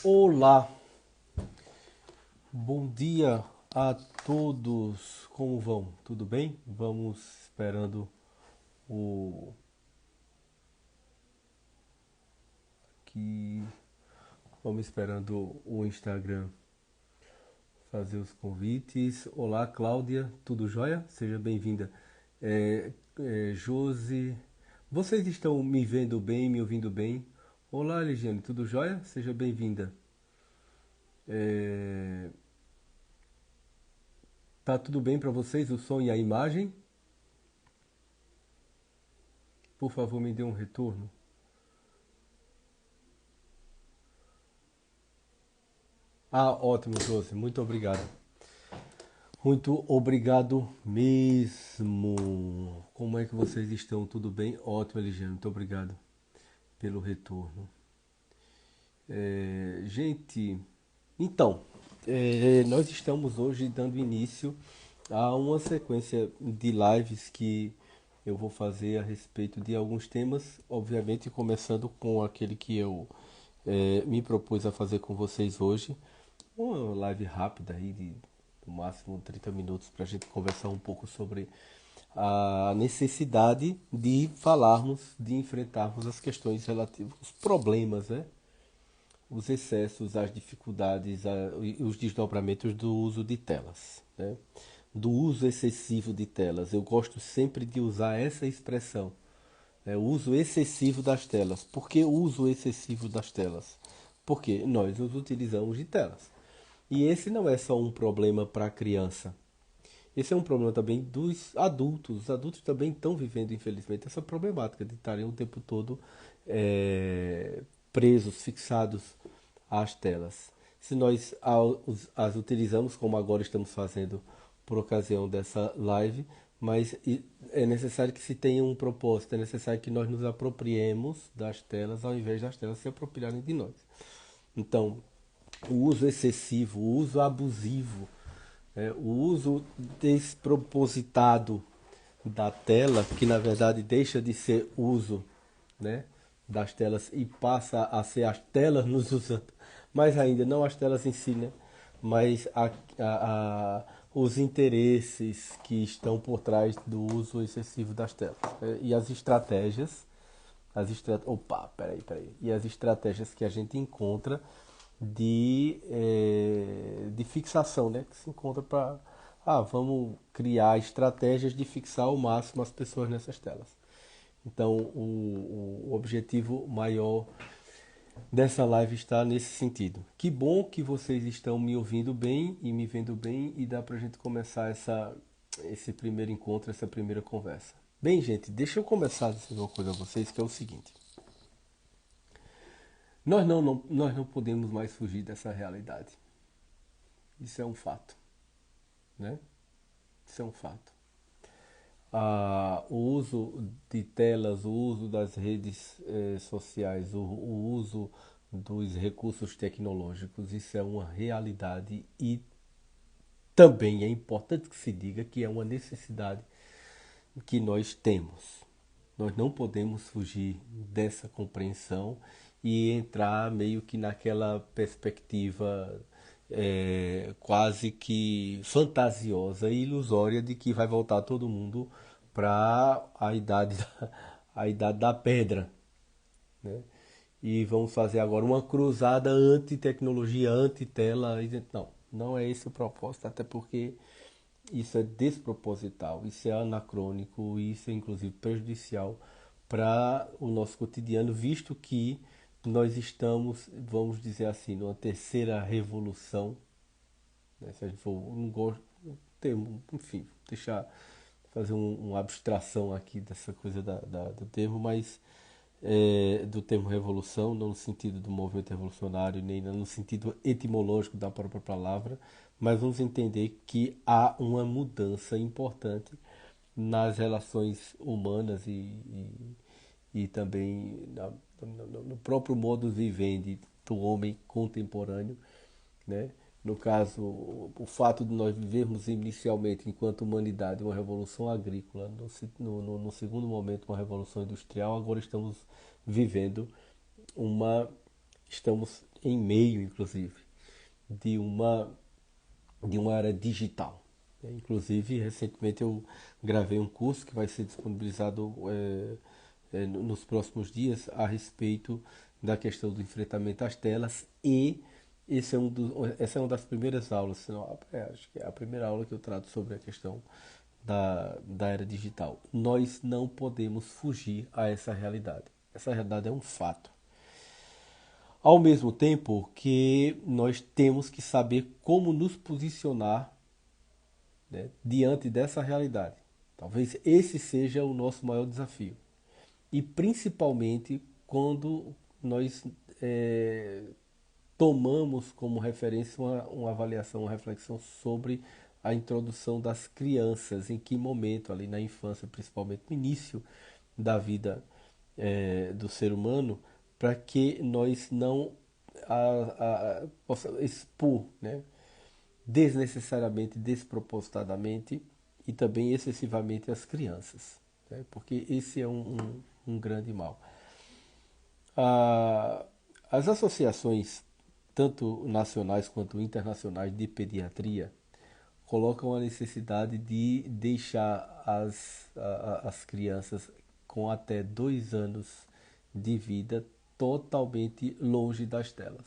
Olá, bom dia a todos. Como vão? Tudo bem? Vamos esperando o que vamos esperando o Instagram fazer os convites. Olá, Cláudia, tudo jóia? Seja bem-vinda. Josi, vocês estão me vendo bem, me ouvindo bem? Olá, Ligiane, tudo jóia? Seja bem-vinda. É, tá tudo bem para vocês? O som e a imagem? Por favor, me dê um retorno. Ah, ótimo, Josi. Muito obrigado. Muito obrigado mesmo. Como é que vocês estão? Tudo bem? Ótimo, Eligiano. Muito obrigado pelo retorno. Gente, então, nós estamos hoje dando início a uma sequência de lives que eu vou fazer a respeito de alguns temas, obviamente começando com aquele que eu me propus a fazer com vocês hoje, uma live rápida aí de no máximo 30 minutos para a gente conversar um pouco sobre a necessidade de falarmos, de enfrentarmos as questões relativas, os problemas, né? Os excessos, as dificuldades, e os desdobramentos do uso de telas, né? Do uso excessivo de telas. Eu gosto sempre de usar essa expressão, né? O uso excessivo das telas. Por que o uso excessivo das telas? Porque nós nos utilizamos de telas. E esse não é só um problema para a criança. Esse é um problema também dos adultos. Os adultos também estão vivendo, infelizmente, essa problemática de estarem o tempo todo presos, fixados às telas. Se nós as utilizamos, como agora estamos fazendo por ocasião dessa live, mas é necessário que se tenha um propósito, é necessário que nós nos apropriemos das telas ao invés das telas se apropriarem de nós. Então, o uso excessivo, o uso abusivo, o uso despropositado da tela, que na verdade deixa de ser uso, né, das telas e passa a ser as telas nos usando, mas ainda não as telas em si, né, mas os interesses que estão por trás do uso excessivo das telas, e as estratégias, e as estratégias que a gente encontra de fixação, né? Que se encontra para, vamos criar estratégias de fixar ao máximo as pessoas nessas telas. Então, o objetivo maior dessa live está nesse sentido. Que bom que vocês estão me ouvindo bem e me vendo bem e dá para a gente começar esse primeiro encontro, essa primeira conversa. Bem, gente, deixa eu começar dizendo uma coisa a vocês que é o seguinte. Nós não podemos mais fugir dessa realidade. Isso é um fato, né? Isso é um fato. O uso de telas, o uso das redes sociais, o uso dos recursos tecnológicos, isso é uma realidade e também é importante que se diga que é uma necessidade que nós temos. Nós não podemos fugir dessa compreensão e entrar meio que naquela perspectiva quase que fantasiosa e ilusória de que vai voltar todo mundo para a idade da pedra, né? E vamos fazer agora uma cruzada anti-tecnologia, anti-tela. Não, não é esse o propósito, até porque isso é desproposital, isso é anacrônico, isso é inclusive prejudicial para o nosso cotidiano, visto que nós estamos, vamos dizer assim, numa terceira revolução, né? Se a gente for, não gosto do termo, enfim, deixar fazer uma abstração aqui dessa coisa do termo, mas do termo revolução, não no sentido do movimento revolucionário, nem no sentido etimológico da própria palavra, mas vamos entender que há uma mudança importante nas relações humanas e também no próprio modus vivendi do homem contemporâneo, né? No caso, o fato de nós vivermos inicialmente, enquanto humanidade, uma revolução agrícola, no segundo momento, uma revolução industrial, agora vivendo uma. Estamos em meio, inclusive, de uma, de uma era digital. Inclusive, recentemente eu gravei um curso que vai ser disponibilizado nos próximos dias a respeito da questão do enfrentamento às telas e essa é uma das primeiras aulas, senão, acho que é a primeira aula que eu trato sobre a questão da era digital. Nós não podemos fugir a essa realidade. Essa realidade é um fato. Ao mesmo tempo que nós temos que saber como nos posicionar, né, diante dessa realidade. Talvez esse seja o nosso maior desafio. E principalmente quando nós tomamos como referência uma avaliação, uma reflexão sobre a introdução das crianças, em que momento, ali na infância, principalmente no início da vida do ser humano, para que nós não possamos expor, né, desnecessariamente, despropositadamente e também excessivamente as crianças, né, porque esse é um grande mal. As associações, tanto nacionais quanto internacionais de pediatria, colocam a necessidade de deixar as crianças com até 2 anos de vida totalmente longe das telas.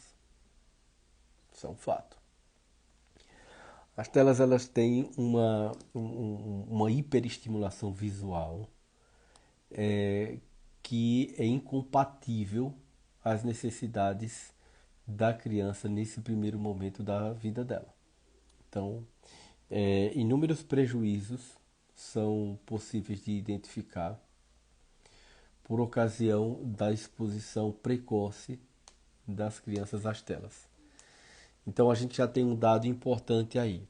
Isso é um fato. As telas elas têm uma hiperestimulação visual que é incompatível às necessidades da criança nesse primeiro momento da vida dela. Então, inúmeros prejuízos são possíveis de identificar por ocasião da exposição precoce das crianças às telas. Então a gente já tem um dado importante aí,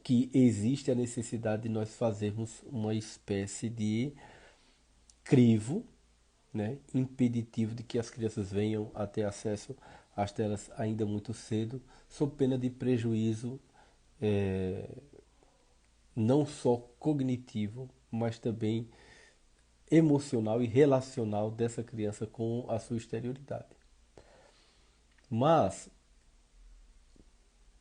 que existe a necessidade de nós fazermos uma espécie de crivo, né, impeditivo de que as crianças venham a ter acesso às telas ainda muito cedo, sob pena de prejuízo não só cognitivo, mas também emocional e relacional dessa criança com a sua exterioridade. Mas,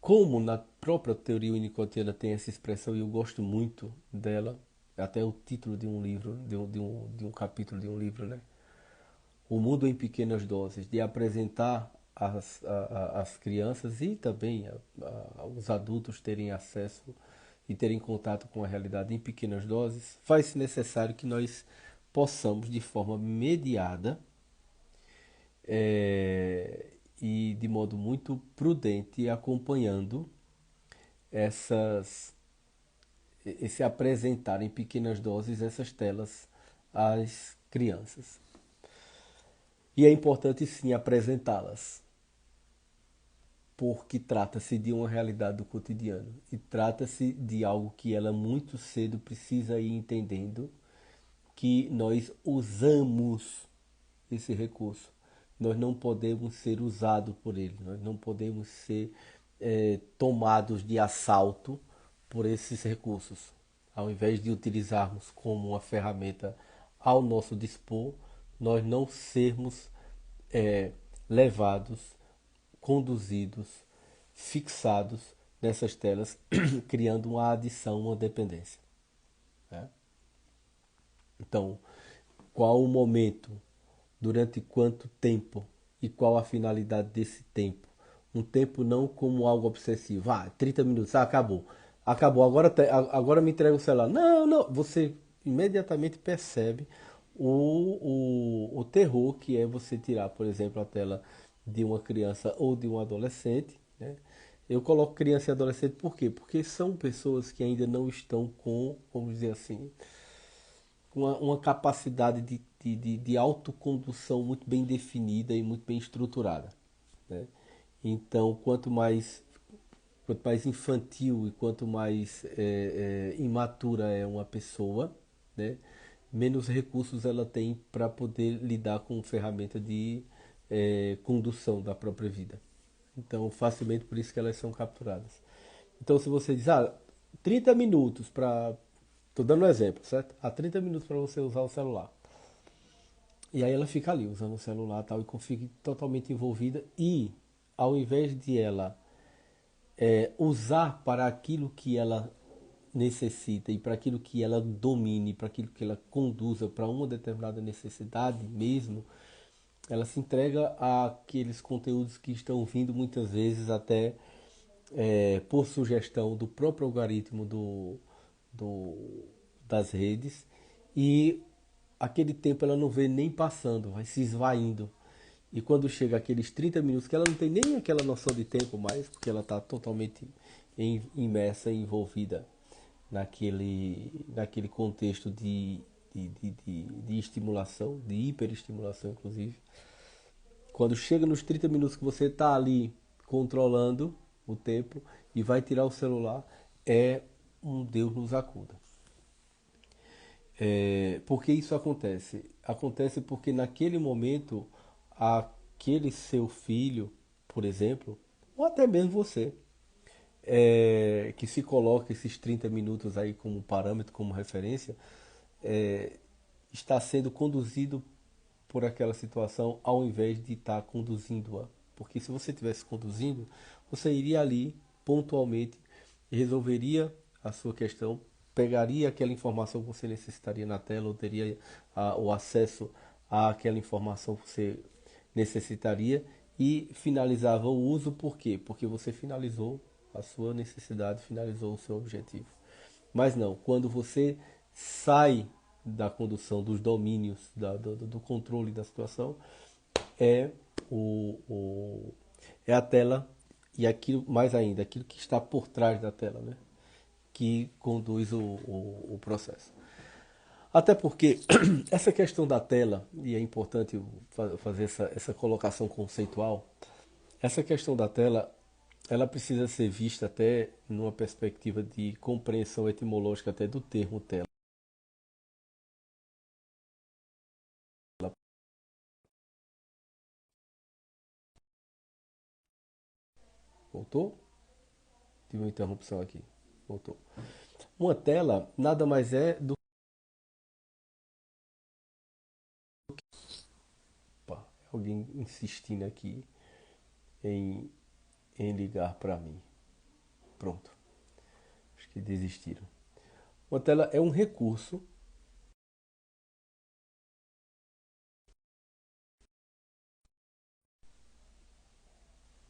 como na própria teoria unicotiana tem essa expressão e eu gosto muito dela, até o título de um livro, de um capítulo de um livro, né? O mundo em pequenas doses, de apresentar as crianças e também os adultos terem acesso e terem contato com a realidade em pequenas doses, faz-se necessário que nós possamos, de forma mediada e de modo muito prudente, acompanhando esse apresentar em pequenas doses essas telas às crianças. E é importante sim apresentá-las, porque trata-se de uma realidade do cotidiano e trata-se de algo que ela muito cedo precisa ir entendendo que nós usamos esse recurso. Nós não podemos ser usados por ele, nós não podemos ser tomados de assalto por esses recursos. Ao invés de utilizarmos como uma ferramenta ao nosso dispor, nós não sermos levados, conduzidos, fixados nessas telas, criando uma adição, uma dependência. Né? Então, qual o momento, durante quanto tempo e qual a finalidade desse tempo? Um tempo não como algo obsessivo. 30 minutos, acabou. Acabou, agora me entrega o celular. Não, não. Você imediatamente percebe o terror que é você tirar, por exemplo, a tela de uma criança ou de um adolescente. Né? Eu coloco criança e adolescente por quê? Porque são pessoas que ainda não estão com, vamos dizer assim, uma capacidade de autocondução muito bem definida e muito bem estruturada. Né? Então, quanto mais infantil e quanto mais imatura é uma pessoa, né, menos recursos ela tem para poder lidar com ferramenta de condução da própria vida. Então, facilmente por isso que elas são capturadas. Então, se você diz, 30 minutos para... Estou dando um exemplo, certo? 30 minutos para você usar o celular. E aí ela fica ali usando o celular e tal, e fica totalmente envolvida. E ao invés de ela usar para aquilo que ela necessita e para aquilo que ela domine, para aquilo que ela conduza para uma determinada necessidade mesmo, ela se entrega àqueles conteúdos que estão vindo muitas vezes até por sugestão do próprio algoritmo do, das redes, e aquele tempo ela não vê nem passando, vai se esvaindo. E quando chega aqueles 30 minutos, que ela não tem nem aquela noção de tempo mais, porque ela está totalmente imersa e envolvida naquele contexto de estimulação, de hiperestimulação, inclusive. Quando chega nos 30 minutos que você está ali controlando o tempo e vai tirar o celular, é um Deus nos acuda. Por que isso acontece? Acontece porque naquele momento, aquele seu filho, por exemplo, ou até mesmo você, que se coloca esses 30 minutos aí como parâmetro, como referência, é, está sendo conduzido por aquela situação ao invés de estar conduzindo-a. Porque se você estivesse conduzindo, você iria ali pontualmente e resolveria a sua questão, pegaria aquela informação que você necessitaria na tela, ou teria o acesso àquela informação que você necessitaria e finalizava o uso. Por quê? Porque você finalizou a sua necessidade, finalizou o seu objetivo. Mas não, quando você sai da condução, dos domínios, do controle da situação, é é a tela e aquilo, mais ainda, aquilo que está por trás da tela, né? Que conduz o processo. Até porque essa questão da tela, e é importante fazer essa colocação conceitual, essa questão da tela, ela precisa ser vista até numa perspectiva de compreensão etimológica até do termo tela. Voltou? Tive uma interrupção aqui. Voltou. Uma tela nada mais é do que alguém insistindo aqui em, em ligar para mim. Pronto. Acho que desistiram. Uma tela é um recurso.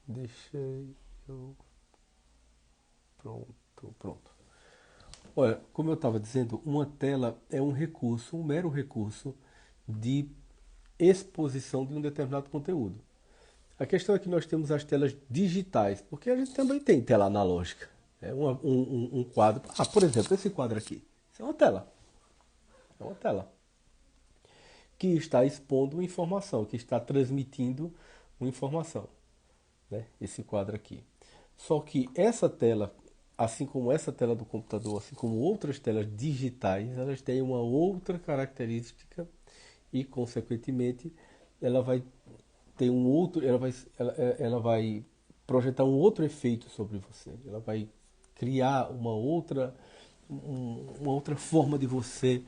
Deixa eu. Pronto, pronto. Olha, como eu estava dizendo, uma tela é um recurso, um mero recurso de exposição de um determinado conteúdo. A questão é que nós temos as telas digitais, porque a gente também tem tela analógica. É um quadro. Ah, por exemplo, esse quadro aqui. Isso é uma tela. É uma tela que está expondo uma informação, que está transmitindo uma informação, né? Esse quadro aqui. Só que essa tela, assim como essa tela do computador, assim como outras telas digitais, elas têm uma outra característica e, consequentemente, ela vai ter um outro, ela vai projetar um outro efeito sobre você. Ela vai criar uma outra forma de você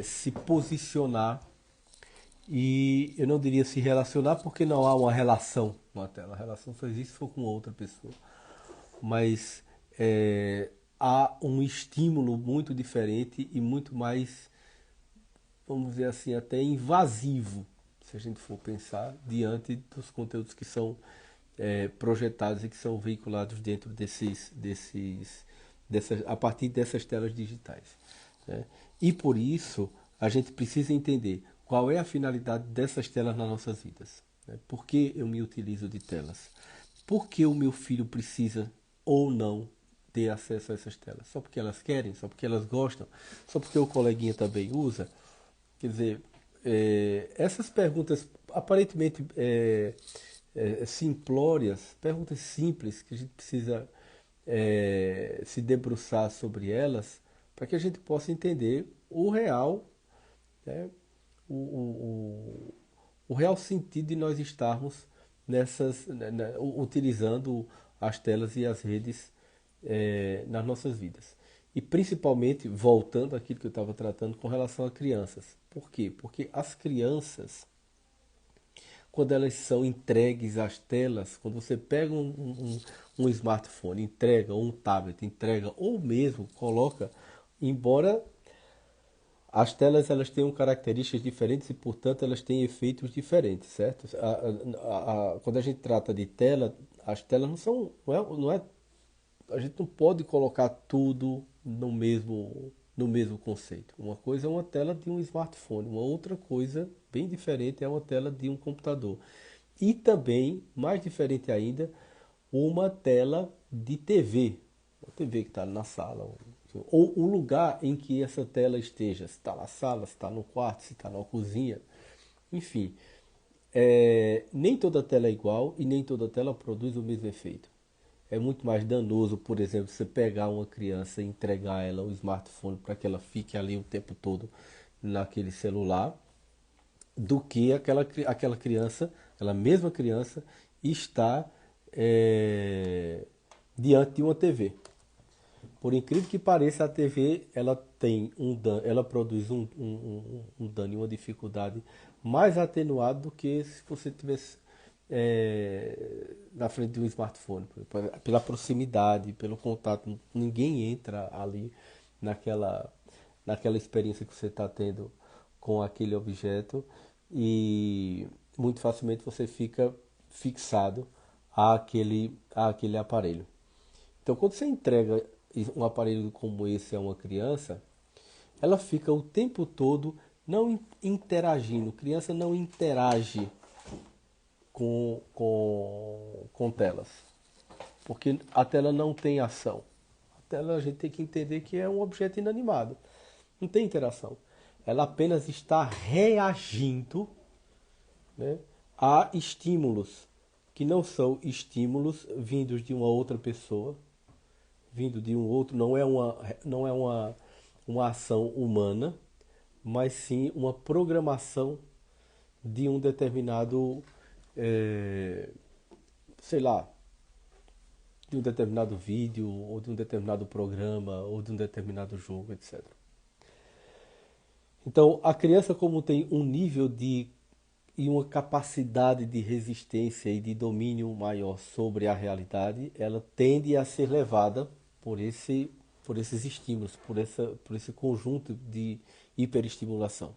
se posicionar, e eu não diria se relacionar porque não há uma relação com a tela. A relação só existe se for com outra pessoa. Mas há um estímulo muito diferente e muito mais, vamos dizer assim, até invasivo, se a gente for pensar, diante dos conteúdos que são projetados e que são veiculados dentro a partir dessas telas digitais, né? E por isso a gente precisa entender qual é a finalidade dessas telas nas nossas vidas, né? Por que eu me utilizo de telas? Por que o meu filho precisa ou não ter acesso a essas telas? Só porque elas querem? Só porque elas gostam? Só porque o coleguinha também usa? Quer dizer, essas perguntas aparentemente simplórias, perguntas simples que a gente precisa se debruçar sobre elas para que a gente possa entender o real, né, o, o, o real sentido de nós estarmos utilizando as telas e as redes nas nossas vidas. E principalmente, voltando àquilo que eu estava tratando com relação a crianças. Por quê? Porque as crianças, quando elas são entregues às telas, quando você pega um smartphone, entrega, ou um tablet, entrega, ou mesmo coloca, embora as telas elas tenham características diferentes e, portanto, elas têm efeitos diferentes, certo? Quando a gente trata de tela, as telas não são, a gente não pode colocar tudo no mesmo conceito. Uma coisa é uma tela de um smartphone, uma outra coisa bem diferente é uma tela de um computador. E também, mais diferente ainda, uma tela de TV. Uma TV que está na sala. Ou o lugar em que essa tela esteja. Se está na sala, se está no quarto, se está na cozinha. Enfim, nem toda tela é igual e nem toda tela produz o mesmo efeito. É muito mais danoso, por exemplo, você pegar uma criança e entregar ela o smartphone para que ela fique ali o tempo todo naquele celular, do que aquela criança, aquela mesma criança, está diante de uma TV. Por incrível que pareça, a TV ela tem ela produz um dano e uma dificuldade mais atenuado do que se você tivesse na frente de um smartphone, pela proximidade, pelo contato. Ninguém entra ali naquela, naquela experiência que você está tendo com aquele objeto e muito facilmente você fica fixado àquele aparelho. Então, quando você entrega um aparelho como esse a uma criança, ela fica o tempo todo não interagindo. Criança não interage com telas, porque a tela não tem ação. A tela a gente tem que entender que é um objeto inanimado, não tem interação. Ela apenas está reagindo, né, a estímulos que não são estímulos vindos de uma outra pessoa, vindo de um outro, não é uma ação humana, mas sim uma programação de um determinado, é, sei lá, de um determinado vídeo, ou de um determinado programa, ou de um determinado jogo, etc. Então, a criança, como tem um nível de e uma capacidade de resistência e de domínio maior sobre a realidade, ela tende a ser levada por esses estímulos, por esse conjunto de hiperestimulação.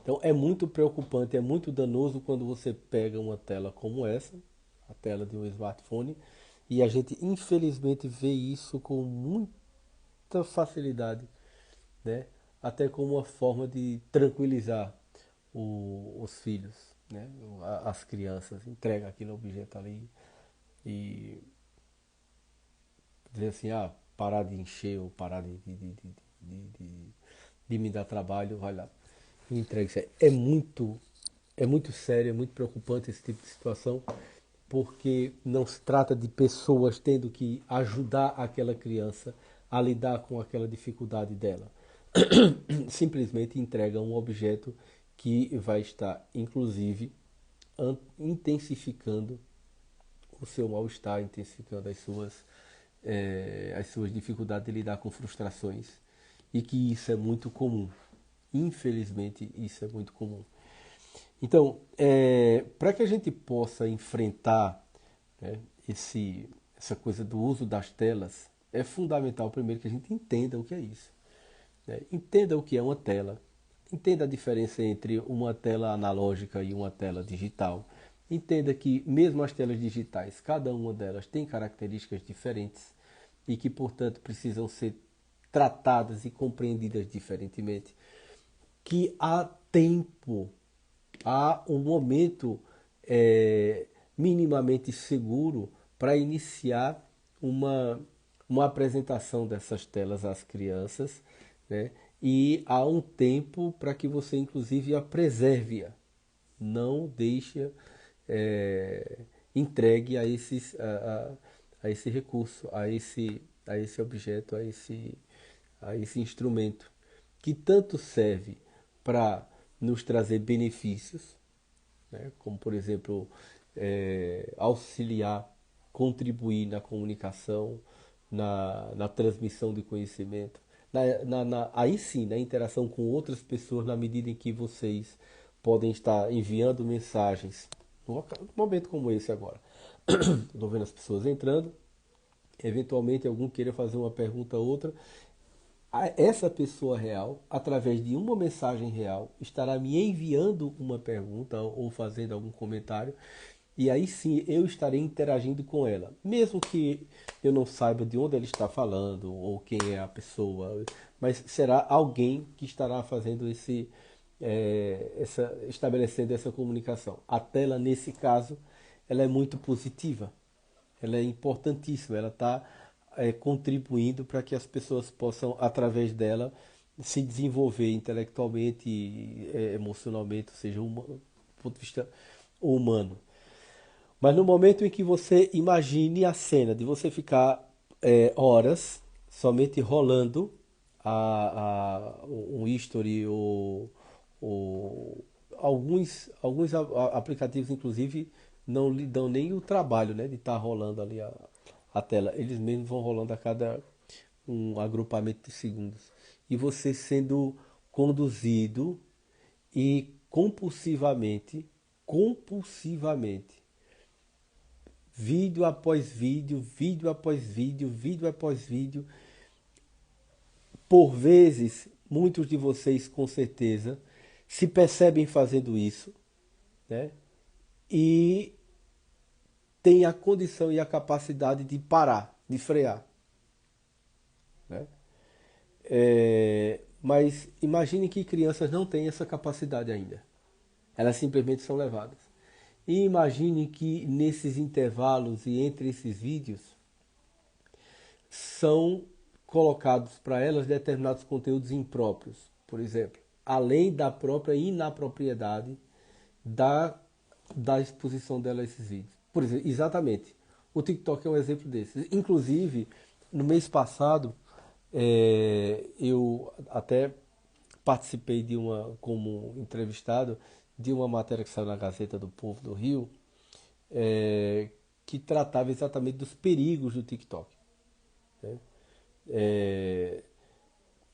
Então é muito preocupante, é muito danoso quando você pega uma tela como essa, a tela de um smartphone, e a gente infelizmente vê isso com muita facilidade, né? Até como uma forma de tranquilizar os filhos, né? As crianças, entrega aquele objeto ali e dizer assim, parar de encher ou parar de me dar trabalho, vai lá, me entrega isso aí. É muito sério, é muito preocupante esse tipo de situação, porque não se trata de pessoas tendo que ajudar aquela criança a lidar com aquela dificuldade dela. Simplesmente entrega um objeto que vai estar, inclusive, intensificando o seu mal-estar, intensificando as suas dificuldades de lidar com frustrações. E que isso é muito comum. Infelizmente, isso é muito comum. Então, para que a gente possa enfrentar, né, essa coisa do uso das telas, é fundamental primeiro que a gente entenda o que é isso, né? Entenda o que é uma tela, entenda a diferença entre uma tela analógica e uma tela digital. Entenda que mesmo as telas digitais, cada uma delas tem características diferentes e que, portanto, precisam ser tratadas e compreendidas diferentemente. Que há tempo, há um momento minimamente seguro para iniciar uma apresentação dessas telas às crianças, né? E há um tempo para que você, inclusive, a preserve-a. Não deixe entregue a esse recurso, a esse objeto, a esse instrumento, que tanto serve para nos trazer benefícios, né? Como por exemplo auxiliar, contribuir na comunicação, na transmissão de conhecimento, aí sim, na interação com outras pessoas, na medida em que vocês podem estar enviando mensagens, num momento como esse agora. Estou vendo as pessoas entrando, eventualmente algum queira fazer uma pergunta ou outra, essa pessoa real, através de uma mensagem real, estará me enviando uma pergunta ou fazendo algum comentário, e aí sim eu estarei interagindo com ela. Mesmo que eu não saiba de onde ela está falando ou quem é a pessoa, mas será alguém que estará fazendo estabelecendo essa comunicação. A tela, nesse caso, ela é muito positiva, ela é importantíssima, ela está contribuindo para que as pessoas possam, através dela, se desenvolver intelectualmente, emocionalmente, ou seja, do ponto de vista humano. Mas no momento em que você imagine a cena de você ficar horas somente rolando um history ou alguns aplicativos, inclusive, não lhe dão nem o trabalho, né, de estar rolando ali a tela. Eles mesmos vão rolando a cada um agrupamento de segundos. E você sendo conduzido e compulsivamente, vídeo após vídeo, vídeo após vídeo, vídeo após vídeo. Por vezes, muitos de vocês com certeza se percebem fazendo isso, né? E têm a condição e a capacidade de parar, de frear, né? Mas imagine que crianças não têm essa capacidade ainda. Elas simplesmente são levadas. E imagine que nesses intervalos e entre esses vídeos são colocados para elas determinados conteúdos impróprios. Por exemplo, além da própria inapropriedade da exposição dela a esses vídeos. Por exemplo, exatamente. O TikTok é um exemplo desses. Inclusive, no mês passado, eu até participei como entrevistado, de uma matéria que saiu na Gazeta do Povo do Rio, que tratava exatamente dos perigos do TikTok, né? É,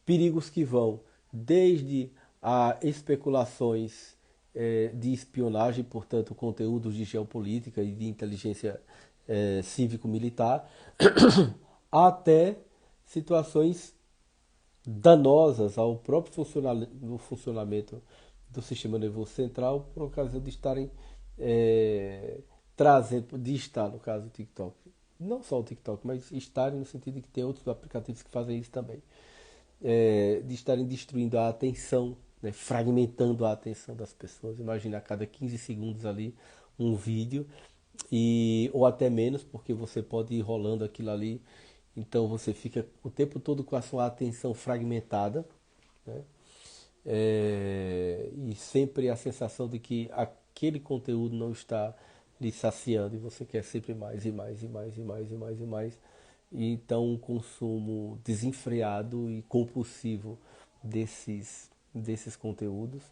perigos que vão desde a especulações de espionagem, portanto, conteúdos de geopolítica e de inteligência cívico-militar, até situações danosas ao próprio funcionamento do sistema nervoso central, por ocasião de estarem trazendo, de estar, no caso do TikTok. Não só o TikTok, mas estarem no sentido de que tem outros aplicativos que fazem isso também. De estarem destruindo a atenção, né, fragmentando a atenção das pessoas. Imagina a cada 15 segundos ali um vídeo, ou até menos, porque você pode ir rolando aquilo ali, então você fica o tempo todo com a sua atenção fragmentada, né? E sempre a sensação de que aquele conteúdo não está lhe saciando e você quer sempre mais e mais e mais e mais e mais e mais. E então um consumo desenfreado e compulsivo desses conteúdos.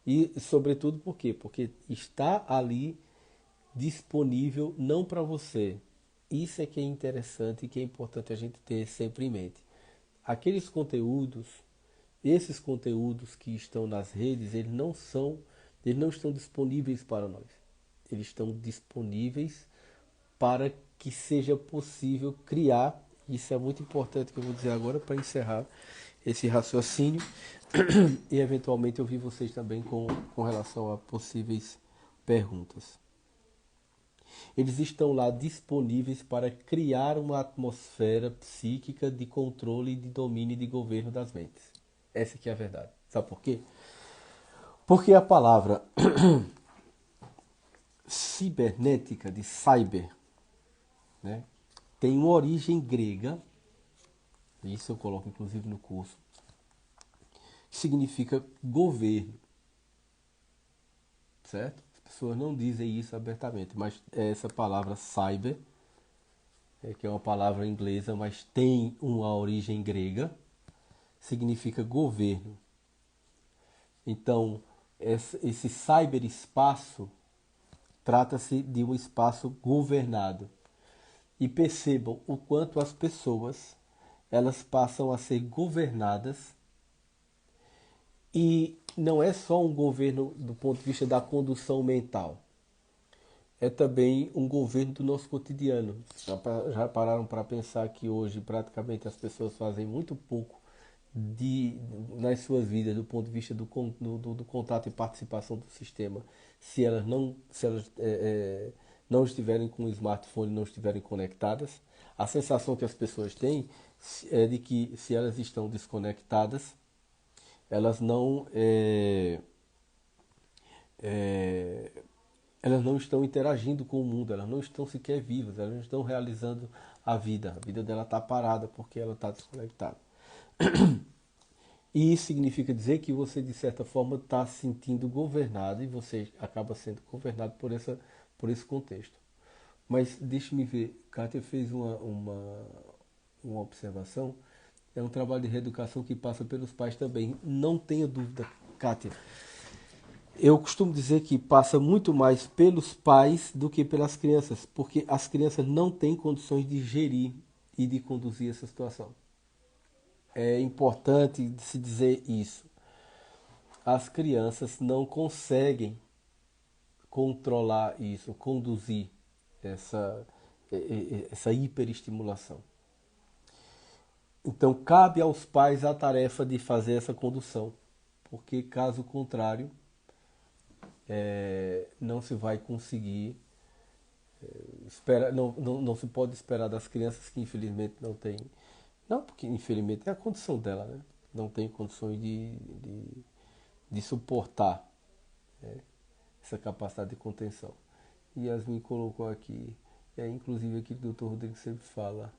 E sobretudo por quê? Porque está ali disponível não para você. Isso é que é interessante e que é importante a gente ter sempre em mente. Aqueles conteúdos, esses conteúdos que estão nas redes, eles não estão disponíveis para nós. Eles estão disponíveis para que seja possível criar, isso é muito importante que eu vou dizer agora para encerrar esse raciocínio e eventualmente ouvir vocês também com relação a possíveis perguntas. Eles estão lá disponíveis para criar uma atmosfera psíquica de controle, de domínio e de governo das mentes. Essa que é a verdade. Sabe por quê? Porque a palavra cibernética, de cyber, né, tem uma origem grega, isso eu coloco inclusive no curso, que significa governo, certo? As pessoas não dizem isso abertamente, mas essa palavra cyber, que é uma palavra inglesa, mas tem uma origem grega, significa governo. Então, esse cyberespaço trata-se de um espaço governado. e percebam o quanto as pessoas elas passam a ser governadas, e não é só um governo do ponto de vista da condução mental, é também um governo do nosso cotidiano. Já pararam para pensar que hoje praticamente as pessoas fazem muito pouco de, nas suas vidas do ponto de vista do contato e participação do sistema, se elas não estiverem com o smartphone, não estiverem conectadas. A sensação que as pessoas têm é de que se elas estão desconectadas, elas não é, elas não estão interagindo com o mundo, elas não estão sequer vivas, elas não estão realizando a vida dela está parada porque ela está desconectada. E isso significa dizer que você, de certa forma, está se sentindo governado, e você acaba sendo governado por esse contexto. Mas deixe-me ver, Kátia fez uma observação, é um trabalho de reeducação que passa pelos pais também. Não tenha dúvida, Kátia. Eu costumo dizer que passa muito mais pelos pais do que pelas crianças, porque as crianças não têm condições de gerir e de conduzir essa situação. É importante se dizer isso. As crianças não conseguem controlar isso, conduzir essa, essa hiperestimulação. Então, cabe aos pais a tarefa de fazer essa condução, porque caso contrário, não se vai conseguir, não se pode esperar das crianças que infelizmente não têm, não porque infelizmente é a condição dela, né? Não tem condições de suportar, né, essa capacidade de contenção. E Yasmin colocou aqui, inclusive aqui que o Dr. Rodrigo sempre fala,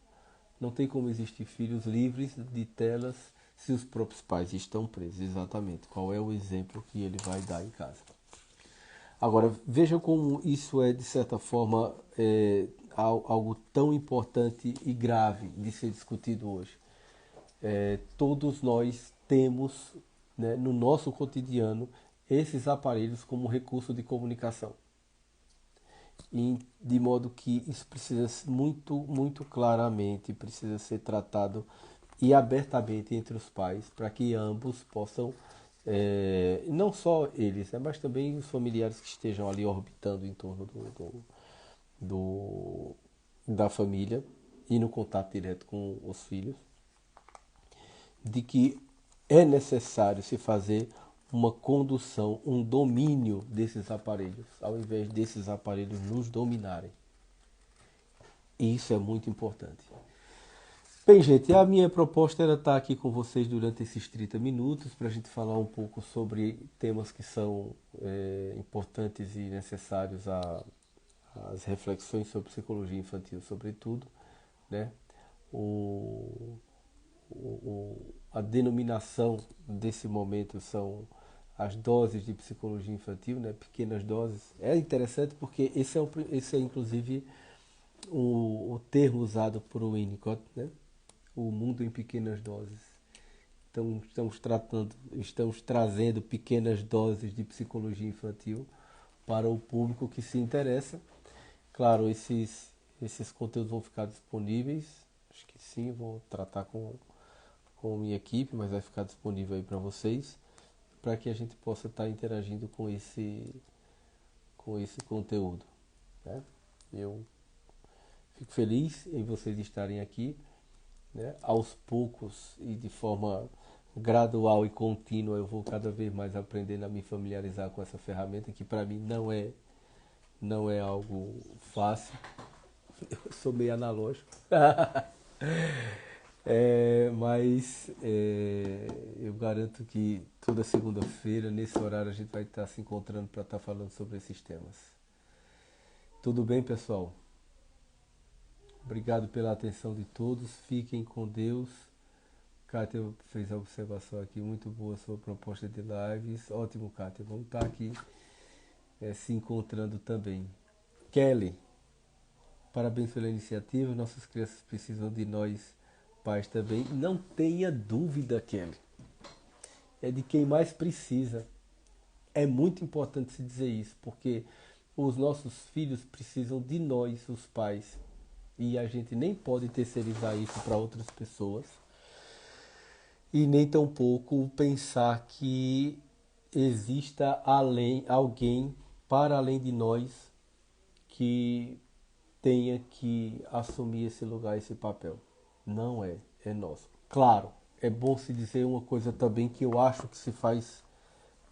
não tem como existir filhos livres de telas se os próprios pais estão presos. Exatamente. Qual é o exemplo que ele vai dar em casa? Agora, veja como isso é, de certa forma, algo tão importante e grave de ser discutido hoje. Todos nós temos, né, no nosso cotidiano esses aparelhos como recurso de comunicação. E de modo que isso precisa muito claramente, precisa ser tratado e abertamente entre os pais, para que ambos possam, não só eles, né, mas também os familiares que estejam ali orbitando em torno do, da família e no contato direto com os filhos, de que é necessário se fazer uma condução, um domínio desses aparelhos, ao invés desses aparelhos nos dominarem. E isso é muito importante. Bem, gente, a minha proposta era estar aqui com vocês durante esses 30 minutos para a gente falar um pouco sobre temas que são importantes e necessários às reflexões sobre psicologia infantil, sobretudo, né? A denominação desse momento são as doses de psicologia infantil, né? Pequenas doses. É interessante porque esse é inclusive o termo usado por Winnicott, né? O mundo em pequenas doses. Então estamos trazendo pequenas doses de psicologia infantil para o público que se interessa. Claro, esses conteúdos vão ficar disponíveis. Acho que sim, vou tratar com minha equipe, mas vai ficar disponível aí para vocês, para que a gente possa estar interagindo com esse conteúdo, né? Eu fico feliz em vocês estarem aqui, né? Aos poucos e de forma gradual e contínua eu vou cada vez mais aprendendo a me familiarizar com essa ferramenta, que para mim não é algo fácil. Eu sou meio analógico. Mas eu garanto que toda segunda-feira, nesse horário, a gente vai estar se encontrando para estar falando sobre esses temas. Tudo bem, pessoal? Obrigado pela atenção de todos. Fiquem com Deus. Kátia fez a observação aqui, muito boa a sua proposta de lives. Ótimo, Kátia. Vamos estar aqui se encontrando também. Kelly, parabéns pela iniciativa. Nossas crianças precisam de nós, pais, também. Não tenha dúvida, Kelly. É de quem mais precisa. É muito importante se dizer isso, porque os nossos filhos precisam de nós, os pais. E a gente nem pode terceirizar isso para outras pessoas. E nem tampouco pensar que exista alguém para além de nós que tenha que assumir esse lugar, esse papel. Não é, é nosso. Claro, é bom se dizer uma coisa também que eu acho que se faz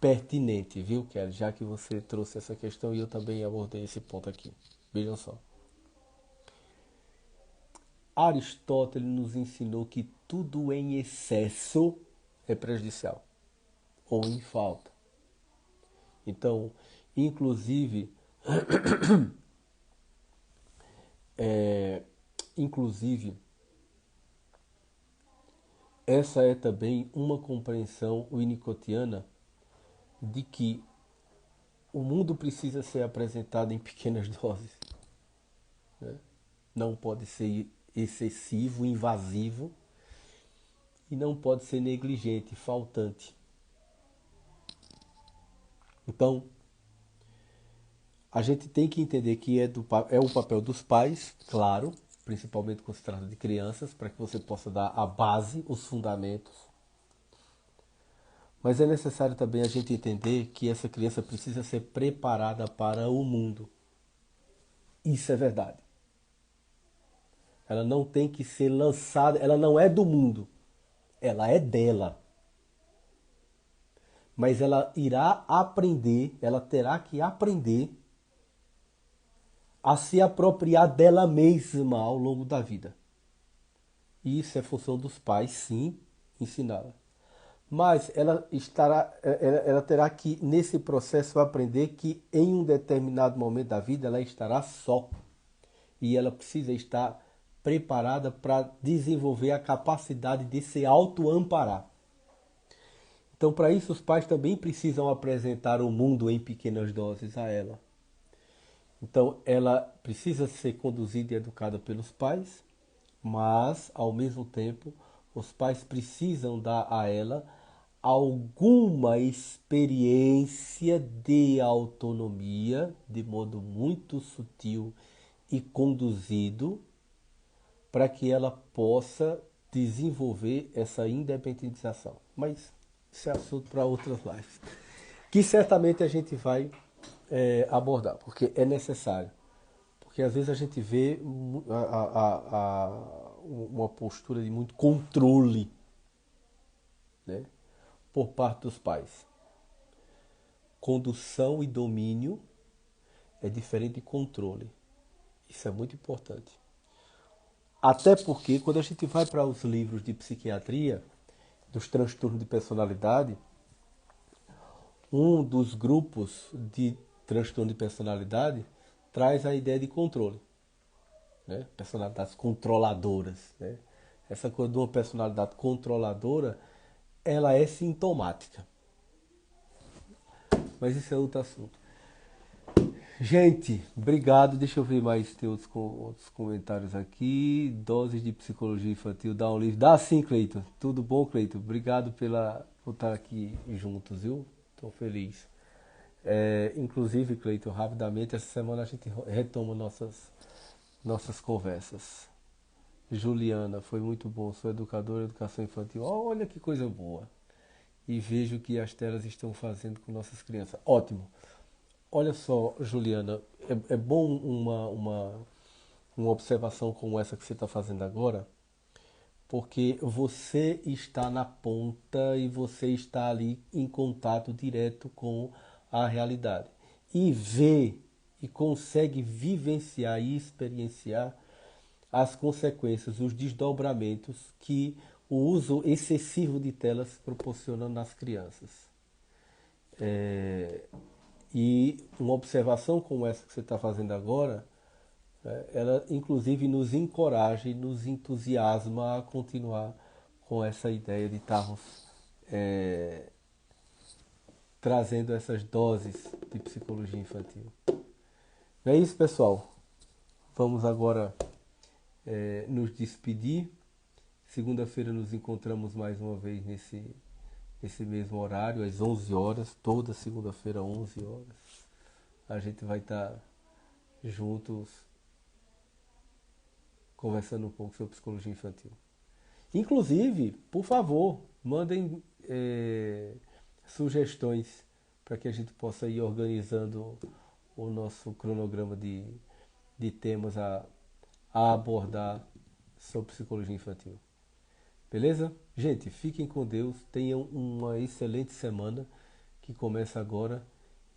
pertinente, viu, Kelly? Já que você trouxe essa questão e eu também abordei esse ponto aqui. Vejam só. Aristóteles nos ensinou que tudo em excesso é prejudicial ou em falta. Então, inclusive, é, inclusive, essa é também uma compreensão winnicottiana de que o mundo precisa ser apresentado em pequenas doses, né? Não pode ser excessivo, invasivo e não pode ser negligente, faltante. Então, a gente tem que entender que é o papel dos pais, claro, principalmente quando se trata de crianças, para que você possa dar a base, os fundamentos. Mas é necessário também a gente entender que essa criança precisa ser preparada para o mundo. Isso é verdade. Ela não tem que ser lançada, ela não é do mundo, ela é dela. Mas ela irá aprender, ela terá que aprender a se apropriar dela mesma ao longo da vida. E isso é função dos pais, sim, ensiná-la. Mas ela terá que, nesse processo, aprender que em um determinado momento da vida ela estará só. E ela precisa estar preparada para desenvolver a capacidade de se auto-amparar. Então, para isso, os pais também precisam apresentar o mundo em pequenas doses a ela. Então, ela precisa ser conduzida e educada pelos pais, mas, ao mesmo tempo, os pais precisam dar a ela alguma experiência de autonomia, de modo muito sutil e conduzido, para que ela possa desenvolver essa independização. Mas isso é assunto para outras lives, que certamente a gente vai abordar, porque é necessário. Porque às vezes a gente vê uma postura de muito controle, né, por parte dos pais. Condução e domínio é diferente de controle. Isso é muito importante. Até porque quando a gente vai para os livros de psiquiatria, dos transtornos de personalidade, um dos grupos de transtorno de personalidade traz a ideia de controle, né? Personalidades controladoras, né? Essa coisa de uma personalidade controladora, ela é sintomática. Mas isso é outro assunto. Gente, obrigado. Deixa eu ver mais, tem outros comentários aqui. Doses de psicologia infantil, dá um livro. Dá sim, Cleiton. Tudo bom, Cleiton? Obrigado por estar aqui juntos, viu? Estou feliz. Inclusive, Cleiton, rapidamente, essa semana a gente retoma nossas conversas. Juliana, foi muito bom. Sou educadora de educação infantil. Olha que coisa boa. E vejo o que as telas estão fazendo com nossas crianças. Ótimo. Olha só, Juliana, é bom uma observação como essa que você está fazendo agora, porque você está na ponta e você está ali em contato direto com a realidade. E vê e consegue vivenciar e experienciar as consequências, os desdobramentos que o uso excessivo de telas proporciona nas crianças. E uma observação como essa que você está fazendo agora, ela inclusive nos encoraja e nos entusiasma a continuar com essa ideia de estarmos trazendo essas doses de psicologia infantil. É isso, pessoal. Vamos agora nos despedir. Segunda-feira nos encontramos mais uma vez nesse mesmo horário, às 11 horas, toda segunda-feira, 11 horas. A gente vai estar juntos conversando um pouco sobre psicologia infantil. Inclusive, por favor, mandem sugestões para que a gente possa ir organizando o nosso cronograma de temas a abordar sobre psicologia infantil. Beleza? Gente, fiquem com Deus, tenham uma excelente semana que começa agora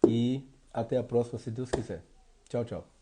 e até a próxima, se Deus quiser. Tchau, tchau.